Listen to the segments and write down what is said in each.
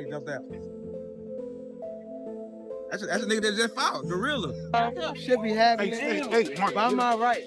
Tank jumped out. That's a nigga that just fouled. Gorilla. Should be having it. I'm all right.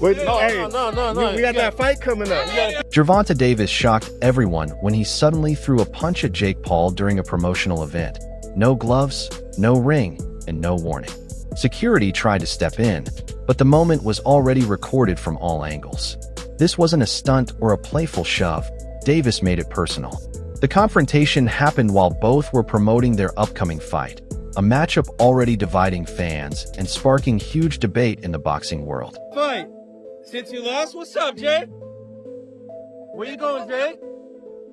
Wait, no. We got that fight coming up. Gervonta Davis shocked everyone when he suddenly threw a punch at Jake Paul during a promotional event. No gloves, no ring, and no warning. Security tried to step in, but the moment was already recorded from all angles. This wasn't a stunt or a playful shove. Davis made it personal. The confrontation happened while both were promoting their upcoming fight, a matchup already dividing fans and sparking huge debate in the boxing world. Fight. Since you lost, what's up, Jay? Where you going, Jay?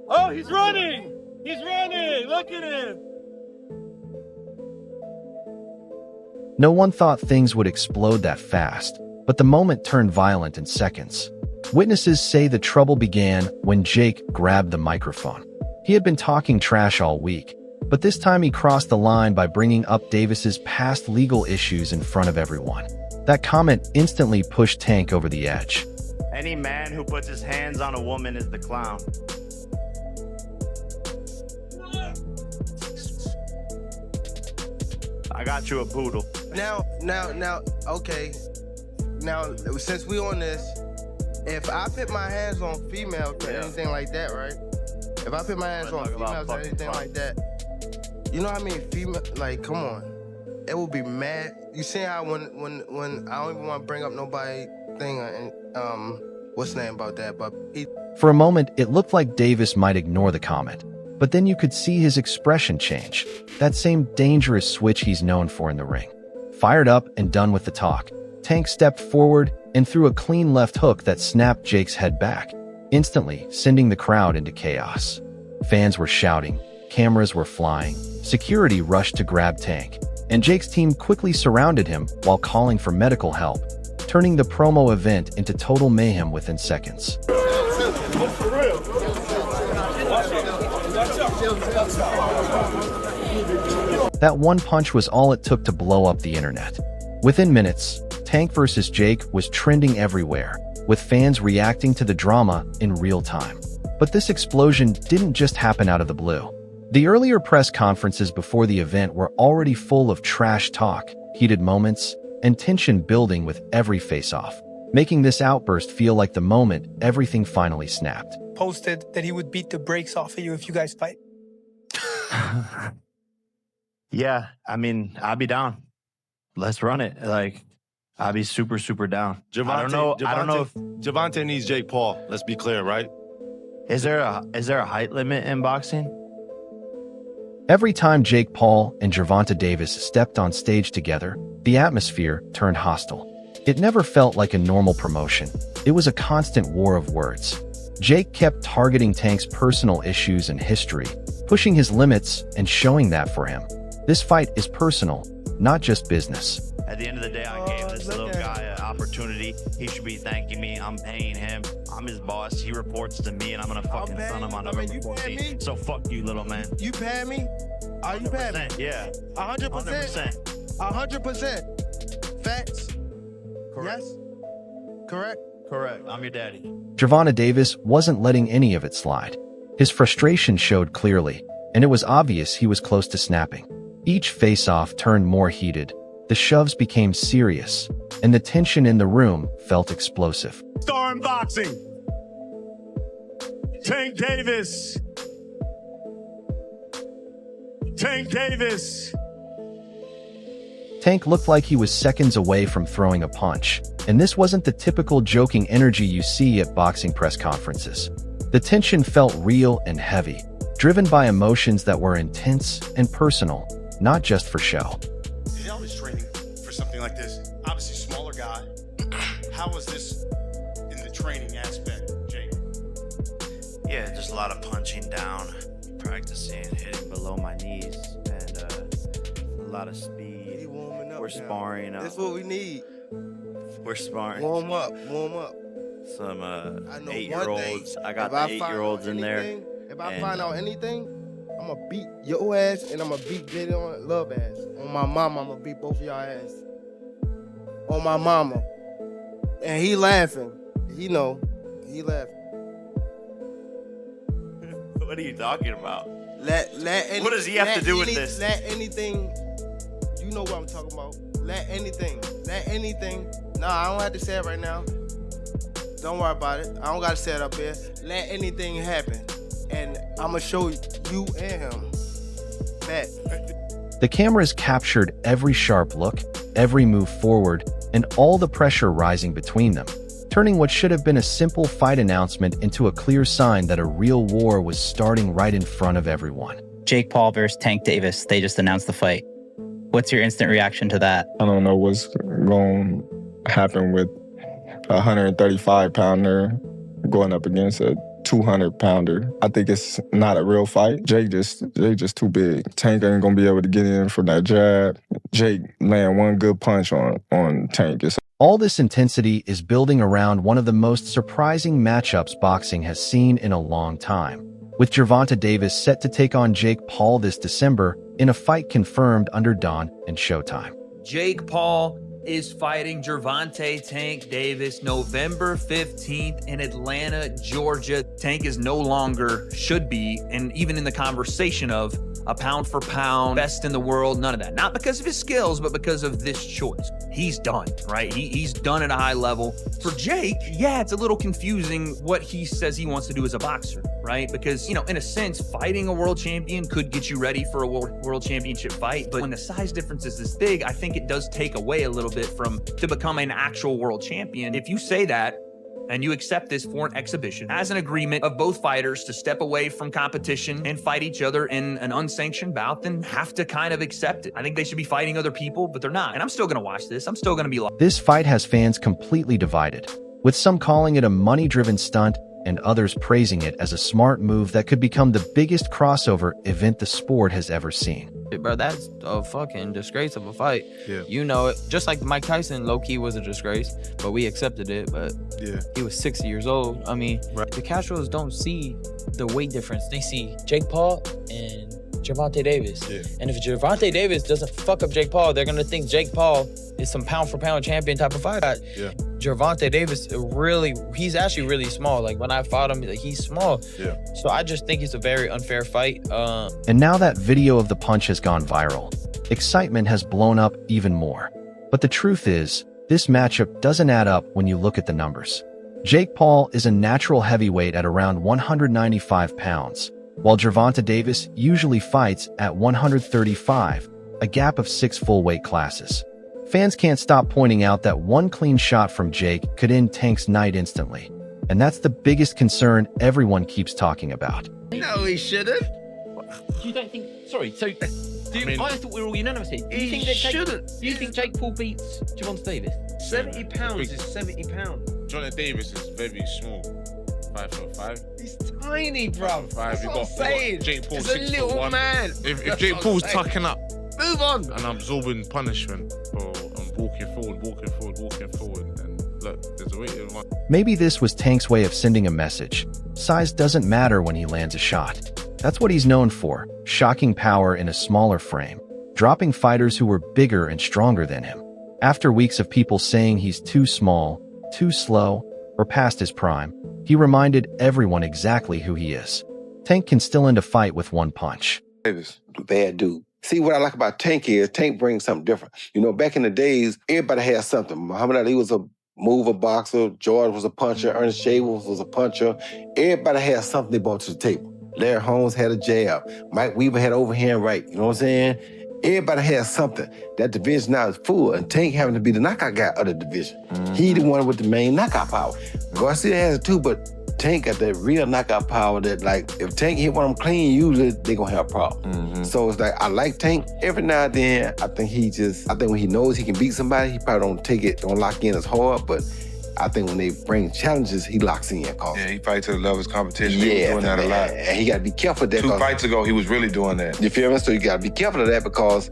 Oh, he's running! He's running! Look at him! No one thought things would explode that fast, but the moment turned violent in seconds. Witnesses say the trouble began when Jake grabbed the microphone. He had been talking trash all week, but this time he crossed the line by bringing up Davis's past legal issues in front of everyone. That comment instantly pushed Tank over the edge. Any man who puts his hands on a woman is the clown. I got you a poodle. Now, okay. Now, since we on this, if I put my hands on females or anything like that, right? If I put my hands on females or anything like that, you know what I mean? Female, like, come on. It will be mad. You see how when I don't even want to bring up nobody thing, what's the name about that? But For a moment, it looked like Davis might ignore the comment, but then you could see his expression change. That same dangerous switch he's known for in the ring. Fired up and done with the talk, Tank stepped forward and threw a clean left hook that snapped Jake's head back, instantly sending the crowd into chaos. Fans were shouting, cameras were flying, security rushed to grab Tank, and Jake's team quickly surrounded him while calling for medical help, turning the promo event into total mayhem within seconds. That one punch was all it took to blow up the internet. Within minutes, Tank vs. Jake was trending everywhere, with fans reacting to the drama in real time. But this explosion didn't just happen out of the blue. The earlier press conferences before the event were already full of trash talk, heated moments, and tension building with every face-off, making this outburst feel like the moment everything finally snapped. Posted that he would beat the brakes off of you if you guys fight. Yeah, I mean, I'll be down. Let's run it. Like, I'll be super, super down. Gervonta, I don't know if Gervonta needs Jake Paul. Let's be clear, right? is there a height limit in boxing? Every time Jake Paul and Gervonta Davis stepped on stage together, the atmosphere turned hostile. It never felt like a normal promotion. It was a constant war of words. Jake kept targeting Tank's personal issues and history, pushing his limits and showing that for him. This fight is personal, not just business. At the end of the day, I gave this little guy an opportunity. He should be thanking me. I'm paying him. I'm his boss. He reports to me, and I'm gonna fucking son him on November 14th. So fuck you, little man. you pay me? Are you paying me? Yeah. 100%. 100%. Facts? Correct. Yes? Correct? Correct. I'm your daddy. Gervonta Davis wasn't letting any of it slide. His frustration showed clearly, and it was obvious he was close to snapping. Each face-off turned more heated, the shoves became serious, and the tension in the room felt explosive. Star in boxing. Tank Davis. Tank Davis. Tank looked like he was seconds away from throwing a punch, and this wasn't the typical joking energy you see at boxing press conferences. The tension felt real and heavy, driven by emotions that were intense and personal, not just for show. I was training for something like this. Obviously, smaller guy. How was this in the training aspect, Jake? Yeah, just a lot of punching down, practicing, hitting below my knees, and a lot of speed. He warming up. We're sparring. That's what we need. We're sparring. Warm up. Warm up. Some I know 8-year-olds. I got If the find 8-year-olds out in there. anything- If I and, find out anything, I'm gonna beat your ass and I'm gonna beat Jalen Love ass. On my mama, I'm gonna beat both of y'all ass. On my mama. And he laughing. He know. He laughing. What are you talking about? What does he have to do with this? Let anything, you know what I'm talking about. Let anything. Nah, I don't have to say it right now. Don't worry about it. I don't gotta say it up here. Let anything happen. And I'ma show you and him. Bet. The cameras captured every sharp look, every move forward, and all the pressure rising between them, turning what should have been a simple fight announcement into a clear sign that a real war was starting right in front of everyone. Jake Paul versus Tank Davis, they just announced the fight. What's your instant reaction to that? I don't know what's going to happen with a 135-pounder going up against a 200-pounder. I think it's not a real fight. Jake just too big. Tank ain't gonna be able to get in from that jab. Jake land one good punch on Tank. All this intensity is building around one of the most surprising matchups boxing has seen in a long time, with Gervonta Davis set to take on Jake Paul this December in a fight confirmed under DAZN and Showtime. Jake Paul is fighting Gervonta Tank Davis November 15th in Atlanta, Georgia. Tank is no longer, should be, and even in the conversation of a pound for pound, best in the world, none of that. Not because of his skills, but because of this choice. He's done, right? He's done at a high level. For Jake, yeah, it's a little confusing what he says he wants to do as a boxer, right? Because, you know, in a sense, fighting a world champion could get you ready for a world championship fight. But when the size difference is this big, I think it does take away a little bit to become an actual world champion. If you say that, and you accept this for an exhibition as an agreement of both fighters to step away from competition and fight each other in an unsanctioned bout, then have to kind of accept it. I think they should be fighting other people, but they're not. And I'm still going to watch this. I'm still going to be like... This fight has fans completely divided, with some calling it a money-driven stunt and others praising it as a smart move that could become the biggest crossover event the sport has ever seen. Bro, that's a fucking disgrace of a fight. Yeah. You know it. Just like Mike Tyson, low-key was a disgrace, but we accepted it. But Yeah. he was 60 years old. I mean, Right. the casuals don't see the weight difference. They see Jake Paul and Gervonta Davis. Yeah. And if Gervonta Davis doesn't fuck up Jake Paul, they're gonna think Jake Paul is some pound-for-pound champion type of fighter. Yeah. Gervonta Davis, he's actually really small. Like, when I fought him, like, he's small. Yeah. So I just think it's a very unfair fight. And now that video of the punch has gone viral, excitement has blown up even more. But the truth is, this matchup doesn't add up when you look at the numbers. Jake Paul is a natural heavyweight at around 195 pounds, while Gervonta Davis usually fights at 135, a gap of 6 full weight classes. Fans can't stop pointing out that one clean shot from Jake could end Tank's night instantly. And that's the biggest concern everyone keeps talking about. No, he shouldn't. You don't think? Sorry. So, I thought we were all unanimous here. Do you think that Do you think Jake Paul beats Gervonta Davis? 70 pounds is 70 pounds. Gervonta Davis is very small. 5'5". He's tiny, bro. That's what I'm saying. Jake Paul, He's a little 6'1". man. If Jake Paul's tucking up Move on. and absorbing punishment, and walking forward, and look, there's a way to run. Maybe this was Tank's way of sending a message. Size doesn't matter when he lands a shot. That's what he's known for, shocking power in a smaller frame, dropping fighters who were bigger and stronger than him. After weeks of people saying he's too small, too slow, or past his prime, he reminded everyone exactly who he is. Tank can still end a fight with one punch. Davis, bad dude. See, what I like about Tank is Tank brings something different. You know, back in the days, everybody had something. Muhammad Ali was a mover boxer. George was a puncher. Ernest Shavers was a puncher. Everybody had something they brought to the table. Larry Holmes had a jab. Mike Weaver had overhand right. You know what I'm saying? Everybody has something. That division now is full, and Tank having to be the knockout guy of the division. He the one with the main knockout power. Garcia has it too, but Tank got that real knockout power that, like, if Tank hit one of them clean, usually they gonna have a problem. So it's like, I like Tank. Every now and then, I think when he knows he can beat somebody, he probably don't lock in as hard, but I think when they bring challenges, he locks in. Yeah, he fights to the level of his competition. Yeah, he was doing that a lot. And he got to be careful of that. 2 fights ago, he was really doing that. You feel me? So you got to be careful of that, because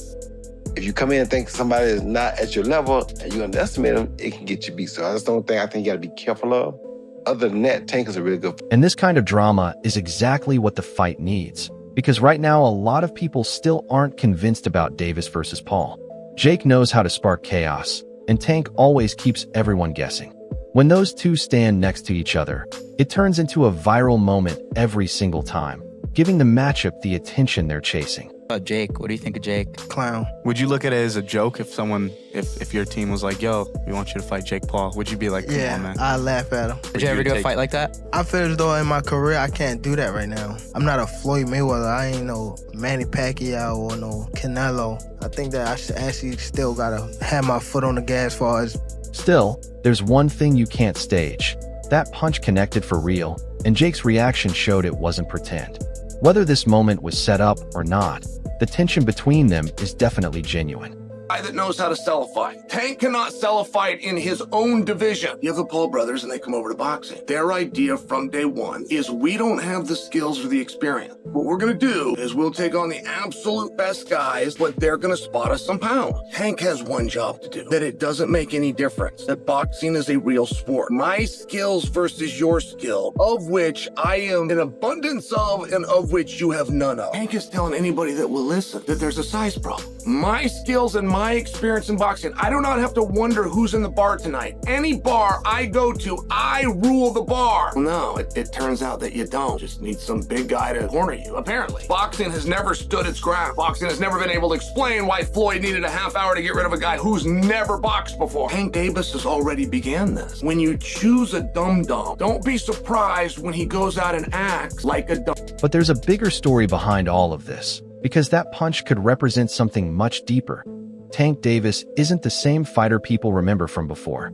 if you come in and think somebody is not at your level and you underestimate them, it can get you beat. So that's the only thing I think you got to be careful of. Other than that, Tank is a really good. And this kind of drama is exactly what the fight needs, because right now a lot of people still aren't convinced about Davis versus Paul. Jake knows how to spark chaos, and Tank always keeps everyone guessing. When those two stand next to each other, it turns into a viral moment every single time. giving the matchup the attention they're chasing. Jake, what do you think of Jake? Clown. Would you look at it as a joke if if your team was like, yo, we want you to fight Jake Paul? Would you be like, come on, man? I laugh at him. Did you ever do a fight like that? I feel as though in my career, I can't do that right now. I'm not a Floyd Mayweather. I ain't no Manny Pacquiao or no Canelo. I think that I should actually still gotta have my foot on the gas as far as... Still, there's one thing you can't stage. That punch connected for real, and Jake's reaction showed it wasn't pretend. Whether this moment was set up or not, the tension between them is definitely genuine. Guy that knows how to sell a fight. Tank cannot sell a fight in his own division. You have the Paul brothers and they come over to boxing. Their idea from day one is we don't have the skills or the experience. What we're gonna do is we'll take on the absolute best guys, but they're gonna spot us some pounds. Tank has one job to do, that it doesn't make any difference, that boxing is a real sport. My skills versus your skill, of which I am an abundance of and of which you have none of. Tank is telling anybody that will listen that there's a size problem. My skills and my experience in boxing, I do not have to wonder who's in the bar tonight. Any bar I go to, I rule the bar. No, it turns out that you don't. Just need some big guy to corner you, apparently. Boxing has never stood its ground. Boxing has never been able to explain why Floyd needed a half hour to get rid of a guy who's never boxed before. Tank Davis has already began this. When you choose a dum-dum, don't be surprised when he goes out and acts like a dum. But there's a bigger story behind all of this, because that punch could represent something much deeper. Tank Davis isn't the same fighter people remember from before.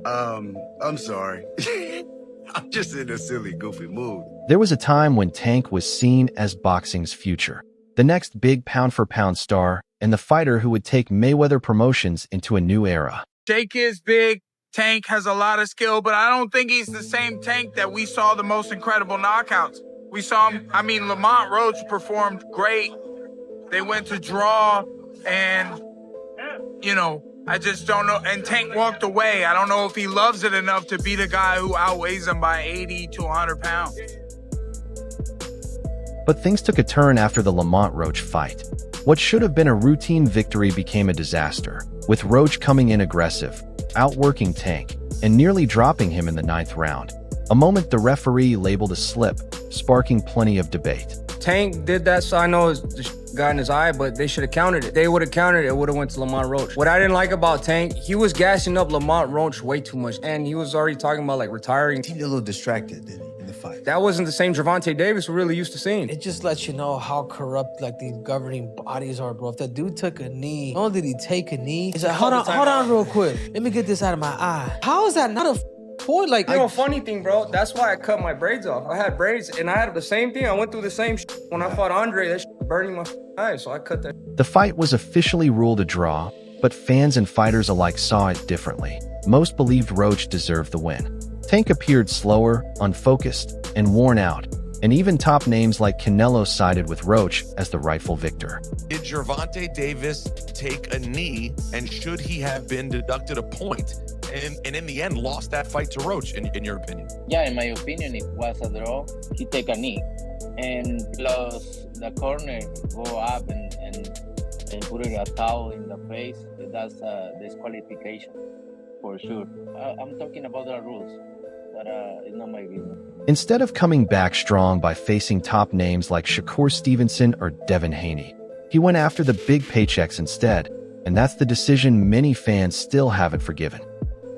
I'm sorry. I'm just in a silly, goofy mood. There was a time when Tank was seen as boxing's future, the next big pound-for-pound star, and the fighter who would take Mayweather Promotions into a new era. Jake is big. Tank has a lot of skill, but I don't think he's the same Tank that we saw the most incredible knockouts. We saw him, Lamont Roach performed great. They went to draw, and, I just don't know. And Tank walked away. I don't know if he loves it enough to beat a guy who outweighs him by 80 to 100 pounds. But things took a turn after the Lamont Roach fight. What should have been a routine victory became a disaster, with Roach coming in aggressive, outworking Tank, and nearly dropping him in the 9th round. A moment the referee labeled a slip, sparking plenty of debate. Tank did that, so I know the got in his eye, but they should have countered it. They would have countered it, it would have went to Lamont Roach. What I didn't like about Tank, he was gassing up Lamont Roach way too much, and he was already talking about retiring. He seemed a little distracted in the fight. That wasn't the same Gervonta Davis we're really used to seeing. It just lets you know how corrupt these governing bodies are, bro. If that dude took a knee, not only did he take a knee, he said, hold on real quick. Let me get this out of my eye. How is that not a point? Funny thing, bro, that's why I cut my braids off. I had braids, and I had the same thing. I went through the same shit. When I fought Andre, that shit was burning my eyes, so I cut that. The fight was officially ruled a draw, but fans and fighters alike saw it differently. Most believed Roach deserved the win. Tank appeared slower, unfocused, and worn out, and even top names like Canelo sided with Roach as the rightful victor. Did Gervonta Davis take a knee, and should he have been deducted a point, and in the end lost that fight to Roach, in your opinion? Yeah, in my opinion, it was a draw. He take a knee, and plus the corner go up and put a towel in the face. That's a disqualification for sure. I'm talking about the rules, but it's not my business. Instead of coming back strong by facing top names like Shakur Stevenson or Devin Haney, he went after the big paychecks instead, and that's the decision many fans still haven't forgiven.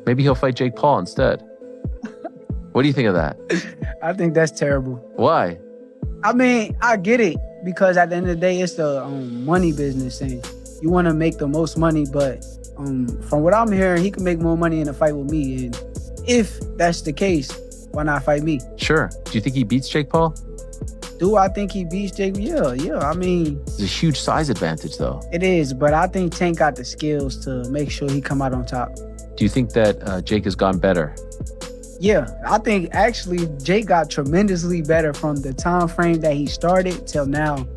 Maybe he'll fight Jake Paul instead. What do you think of that? I think that's terrible. Why? I get it, because at the end of the day, it's the money business, and you want to make the most money, but from what I'm hearing, he can make more money in a fight with me, and if that's the case, why not fight me? Sure. Do you think he beats Jake Paul? Do I think he beats Jake? Yeah. It's a huge size advantage, though. It is, but I think Tank got the skills to make sure he come out on top. Do you think that Jake has gone better? Yeah, I think actually Jake got tremendously better from the time frame that he started till now.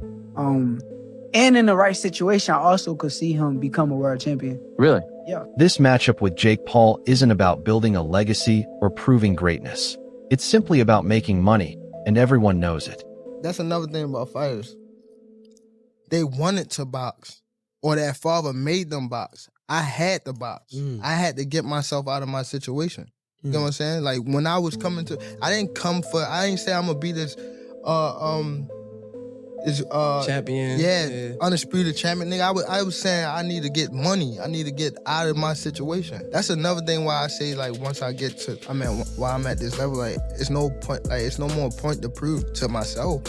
And in the right situation, I also could see him become a world champion. Really? Yeah. This matchup with Jake Paul isn't about building a legacy or proving greatness. It's simply about making money, and everyone knows it. That's another thing about fighters. They wanted to box, or their father made them box. I had to box. I had to get myself out of my situation. You know what I'm saying? Like when I was coming to, I didn't say I'm gonna be this is champion. Yeah, undisputed champion. Nigga, I was saying I need to get money. I need to get out of my situation. That's another thing why I say like once I get to, while I'm at this level, like it's no point, like it's no more point to prove to myself.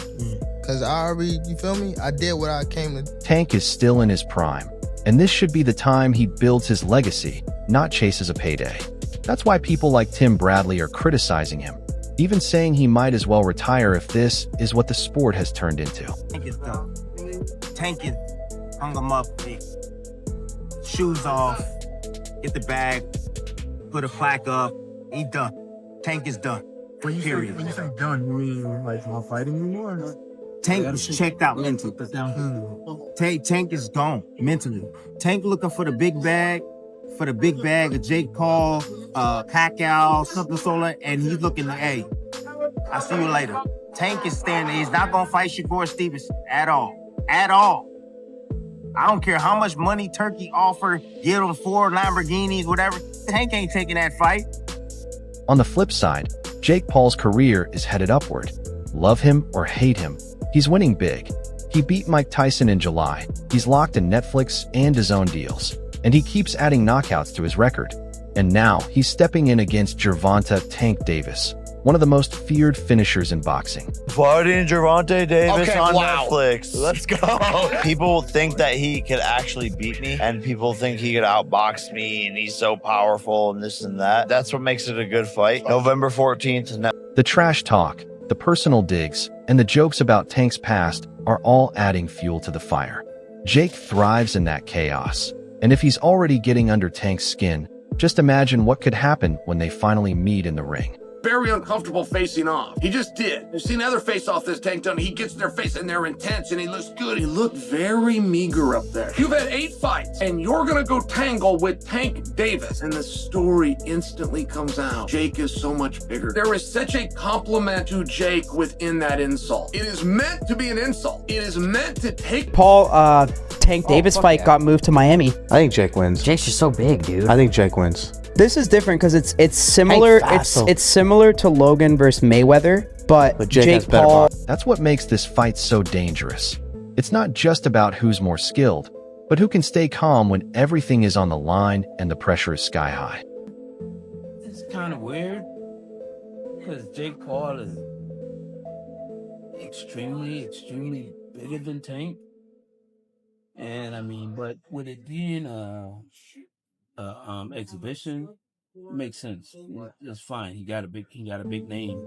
Cause I already, you feel me? I did what I came to. Tank is still in his prime, and this should be the time he builds his legacy, not chases a payday. That's why people like Tim Bradley are criticizing him, even saying he might as well retire if this is what the sport has turned into. Tank is done. Tank is hung him up, shoes off, get the bag, put a plaque up, he done. Tank is done. When you say done, you mean like not fighting anymore? Or not? Tank is checked out mentally. Tank is gone mentally. Tank looking for the big bag, of Jake Paul, Pacquiao, something solo, and he's looking like, hey, I'll see you later. Tank is standing. He's not gonna fight Shakur Stevenson at all. At all. I don't care how much money Turkey offer, give him 4 Lamborghinis, whatever. Tank ain't taking that fight. On the flip side, Jake Paul's career is headed upward. Love him or hate him, he's winning big. He beat Mike Tyson in July. He's locked in Netflix and DAZN deals, and he keeps adding knockouts to his record. And now he's stepping in against Gervonta Tank Davis, one of the most feared finishers in boxing. Fighting Gervonta Davis on wow. Netflix. Let's go. People think that he could actually beat me, and people think he could outbox me, and he's so powerful and this and that. That's what makes it a good fight. November 14th. The trash talk, the personal digs, and the jokes about Tank's past are all adding fuel to the fire. Jake thrives in that chaos, and if he's already getting under Tank's skin, just imagine what could happen when they finally meet in the ring. Very uncomfortable facing off. He just did. You've seen other face-off this Tank done. He gets in their face and they're intense and he looks good. He looked very meager up there. You've had 8 fights and you're gonna go tangle with Tank Davis. And the story instantly comes out. Jake is so much bigger. There is such a compliment to Jake within that insult. It is meant to be an insult. It is meant to take Paul, Tank Davis fight got moved to Miami. I think Jake wins. Jake's just so big, dude. I think Jake wins. This is different because it's similar. It's similar to Logan versus Mayweather, but Jake Paul. That's what makes this fight so dangerous. It's not just about who's more skilled, but who can stay calm when everything is on the line and the pressure is sky high. It's kind of weird because Jake Paul is extremely bigger than Tank, and I mean, but with it being exhibition, it makes sense. It's fine. He got a big name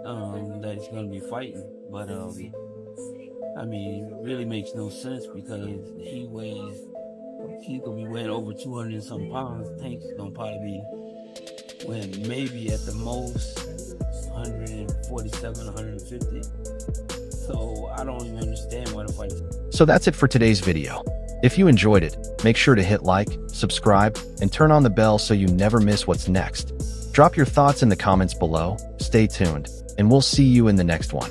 that he's gonna be fighting. But I mean, it really makes no sense because he's gonna be weighing over 200 and some pounds. Tank's gonna probably be weighing maybe at the most 147, 150. So I don't even understand why the fight is. So that's it for today's video. If you enjoyed it, make sure to hit like, subscribe, and turn on the bell so you never miss what's next. Drop your thoughts in the comments below, stay tuned, and we'll see you in the next one.